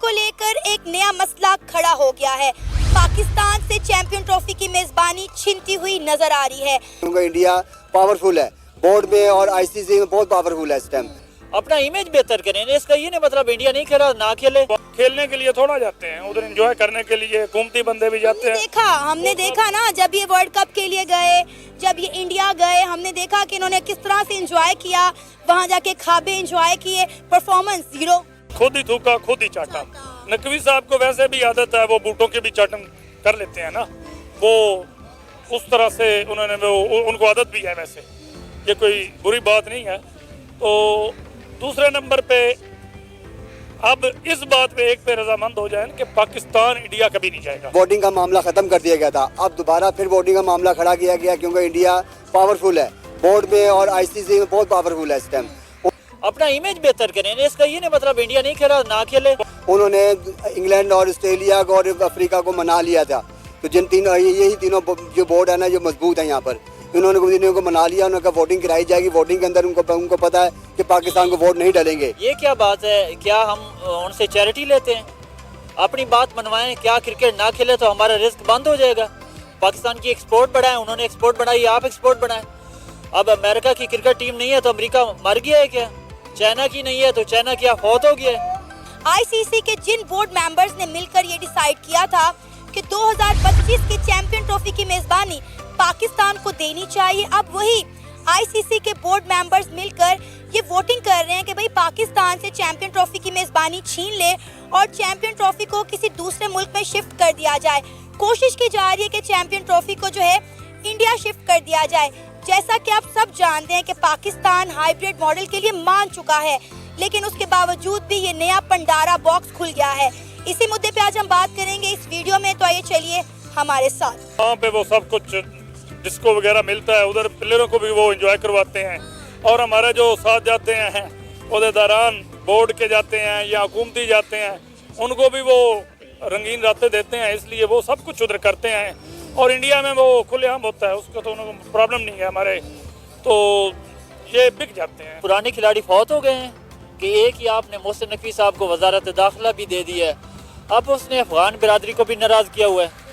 को लेकर एक नया मसला खड़ा हो गया है। पाकिस्तान से चैंपियन ट्रॉफी की मेजबानी छिनती हुई नजर आ रही है। क्योंकि इंडिया पावरफुल है, बोर्ड में और आईसीसी में बहुत पावरफुल है इस टाइम। अपना इमेज बेहतर करें, इसका ये नहीं मतलब इंडिया नहीं खेला ना खेले। खेलने के लिए थोड़ा जाते हैं, उधर एंजॉय करने के लिए घूमती बंदे भी जाते हैं। हमने देखा ना, जब ये वर्ल्ड कप के लिए गए, जब ये इंडिया गए, हमने देखा कि इन्होंने किस तरह से एंजॉय किया, वहाँ जाके खाबे एंजॉय किए, परफॉर्मेंस जीरो। खुद ही थूका खुद ही चाटा। नकवी साहब को वैसे भी आदत है, वो बूटों के भी चाटन कर लेते हैं ना, वो उस तरह से उन्होंने उनको आदत भी है। वैसे ये कोई बुरी बात नहीं है। तो दूसरे नंबर पे अब इस बात पे एक पे रजामंद हो जाए कि पाकिस्तान इंडिया कभी नहीं जाएगा। वोटिंग का मामला खत्म कर दिया गया था, अब दोबारा फिर वोटिंग का मामला खड़ा किया गया क्योंकि इंडिया पावरफुल है, बोर्ड में और आईसीसी में बहुत पावरफुल है इस टाइम। अपना इमेज बेहतर करें, इसका ये नहीं मतलब इंडिया नहीं खेला ना खेले। उन्होंने इंग्लैंड और ऑस्ट्रेलिया को और अफ्रीका को मना लिया था, तो जिन तीनों यही तीनों जो बोर्ड है ना जो मजबूत है यहाँ पर, इन्होंने को मना लिया। उन्होंने कहा वोटिंग कराई जाएगी, वोटिंग के अंदर उनको पता है कि पाकिस्तान को वोट नहीं डालेंगे। ये क्या बात है? क्या हम उनसे चैरिटी लेते हैं? अपनी बात मनवाएं। क्या क्रिकेट ना खेले तो हमारा रिस्क बंद हो जाएगा? पाकिस्तान की एक्सपोर्ट बढ़ाएं, उन्होंने एक्सपोर्ट बढ़ाई, आप एक्सपोर्ट बढ़ाएं। अब अमेरिका की क्रिकेट टीम नहीं है तो अमेरिका मर गया है क्या? चाइना की नहीं है तो चाइना क्या फौत हो गया है? आईसीसी के जिन बोर्ड मेंबर्स ने मिलकर ये डिसाइड किया था कि 2025 की चैंपियन ट्रॉफी की मेजबानी पाकिस्तान को देनी चाहिए, अब वही आईसीसी के बोर्ड मेंबर्स मिलकर ये वोटिंग कर रहे हैं कि भाई पाकिस्तान से चैंपियन ट्रॉफी की मेजबानी छीन ले और चैंपियन ट्रॉफी को किसी दूसरे मुल्क में शिफ्ट कर दिया जाए। कोशिश की जा रही है कि चैंपियन ट्रॉफी को जो है इंडिया शिफ्ट कर दिया जाए। जैसा कि आप सब जानते हैं कि पाकिस्तान हाइब्रिड मॉडल के लिए मान चुका है, लेकिन उसके बावजूद भी ये नया पंडारा बॉक्स खुल गया है। इसी मुद्दे पे आज हम बात करेंगे इस वीडियो में, तो आइए चलिए हमारे साथ। वहाँ पे वो सब कुछ डिस्को वगैरह मिलता है, उधर प्लेयरों को भी वो एंजॉय करवाते हैं, और हमारे जो साथ जाते हैं ओहदेदारान बोर्ड के जाते हैं या हुकूमती जाते हैं, उनको भी वो रंगीन रातें देते हैं, इसलिए वो सब कुछ उधर करते हैं। और इंडिया में वो खुलेआम होता है, उसका तो उनको प्रॉब्लम नहीं है। हमारे तो ये बिक जाते हैं। पुराने खिलाड़ी फौत हो गए हैं कि एक ही आपने मोहसिन नकवी साहब को वजारत दाखिला भी दे दी है, अब उसने अफगान बिरादरी को भी नाराज किया हुआ है।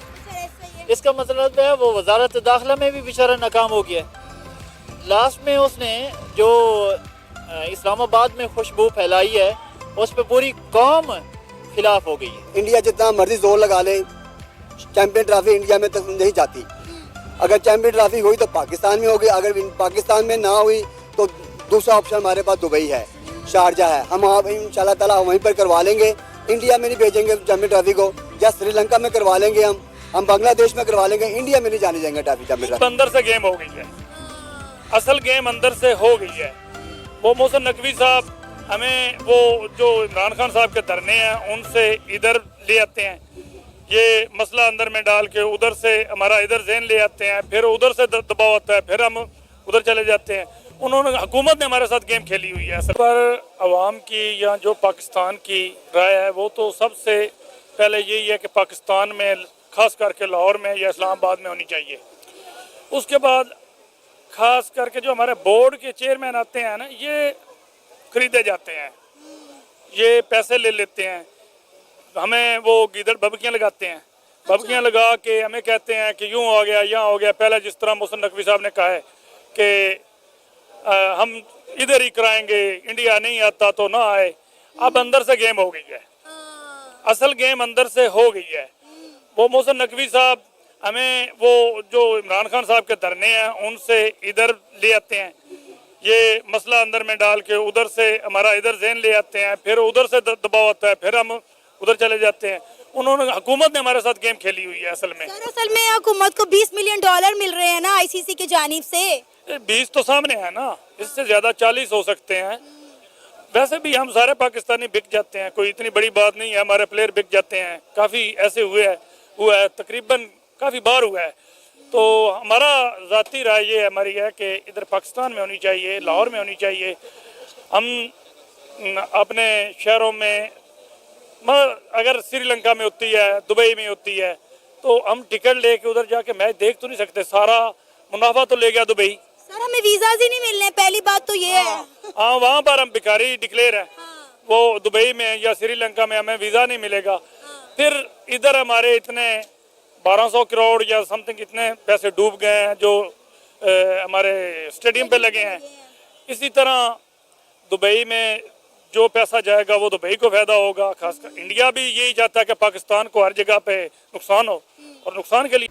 इसका मतलब है वो वजारत दाखिला में भी बेचारा नाकाम हो गया। लास्ट में उसने जो इस्लामाबाद में खुशबू फैलाई है उस पर पूरी कौम खिलाफ हो गई है। इंडिया जितना मर्जी जोर लगा ले, चैंपियन ट्रॉफी इंडिया में तक नहीं जाती। अगर चैंपियन ट्रॉफी हुई तो पाकिस्तान में होगी, अगर पाकिस्तान में ना हुई तो दूसरा ऑप्शन हमारे पास दुबई है, शारजा है, हम वहाँ इंशाल्लाह ताला वहीं पर करवा लेंगे। इंडिया में नहीं भेजेंगे चैंपियन ट्रॉफी को, या श्रीलंका में करवा लेंगे, हम बांग्लादेश में करवा लेंगे, इंडिया में नहीं जाने जाएंगे चैंपियन ट्रॉफी। अंदर से गेम हो गई है, असल गेम अंदर से हो गई है। वो मोहसिन नकवी साहब हमें वो जो इमरान खान साहब के धरने हैं उनसे इधर ले आते हैं, ये मसला अंदर में डाल के उधर से हमारा इधर जहन ले आते हैं, फिर उधर से दबाव आता है, फिर हम उधर चले जाते हैं। उन्होंने हुकूमत ने हमारे साथ गेम खेली हुई है। असल पर अवाम की या जो पाकिस्तान की राय है वो तो सबसे पहले यही है कि पाकिस्तान में खास करके लाहौर में या इस्लामाबाद में होनी चाहिए। उसके बाद खास करके जो हमारे बोर्ड के चेयरमैन आते हैं ना, ये खरीदे जाते हैं, ये पैसे ले लेते हैं, हमें वो गीदड़ भबकियाँ लगाते हैं, भबकियाँ लगा के हमें कहते हैं कि यूँ हो गया यहाँ हो गया। पहले जिस तरह मोहसिन नकवी साहब ने कहा है कि हम इधर ही कराएंगे, इंडिया नहीं आता तो ना आए, अब अंदर से गेम हो गई है, असल गेम अंदर से हो गई है। वो मोहसिन नकवी साहब हमें वो जो इमरान खान साहब के धरने हैं उनसे इधर ले आते हैं, ये मसला अंदर में डाल के उधर से हमारा इधर जहन ले आते हैं, फिर उधर से दबाव आता है, फिर हम उधर चले जाते हैं। उन्होंने हुकूमत ने हमारे साथ गेम खेली हुई है। असल में हुकूमत को $20 मिलियन मिल रहे हैं ना आईसीसी की जानिब से। 20 तो सामने है ना, इससे ज्यादा 40 हो सकते हैं। वैसे भी हम सारे पाकिस्तानी बिक जाते हैं, कोई इतनी बड़ी बात नहीं है, हमारे प्लेयर बिक जाते हैं। काफ़ी ऐसे हुआ है तकरीबन काफ़ी बार हुआ है। तो हमारा ज़ाती राय ये हमारी है कि इधर पाकिस्तान में होनी चाहिए, लाहौर में होनी चाहिए। हम अपने शहरों में अगर श्रीलंका में होती है, दुबई में होती है, तो हम टिकट लेके उधर जाके मैच देख तो नहीं सकते, सारा मुनाफा तो ले गया दुबई। सर हमें वीज़ा ही नहीं मिलने, पहली बात तो ये है। हाँ, वहाँ पर हम भिखारी डिक्लेयर हैं। वो दुबई में या श्रीलंका में हमें वीज़ा नहीं मिलेगा। फिर इधर हमारे इतने 1200 करोड़ या समथिंग इतने पैसे डूब गए हैं जो हमारे स्टेडियम पे लगे हैं। इसी तरह दुबई में जो पैसा जाएगा वो दुबई को फायदा होगा। खासकर इंडिया भी यही चाहता है कि पाकिस्तान को हर जगह पे नुकसान हो, और नुकसान के लिए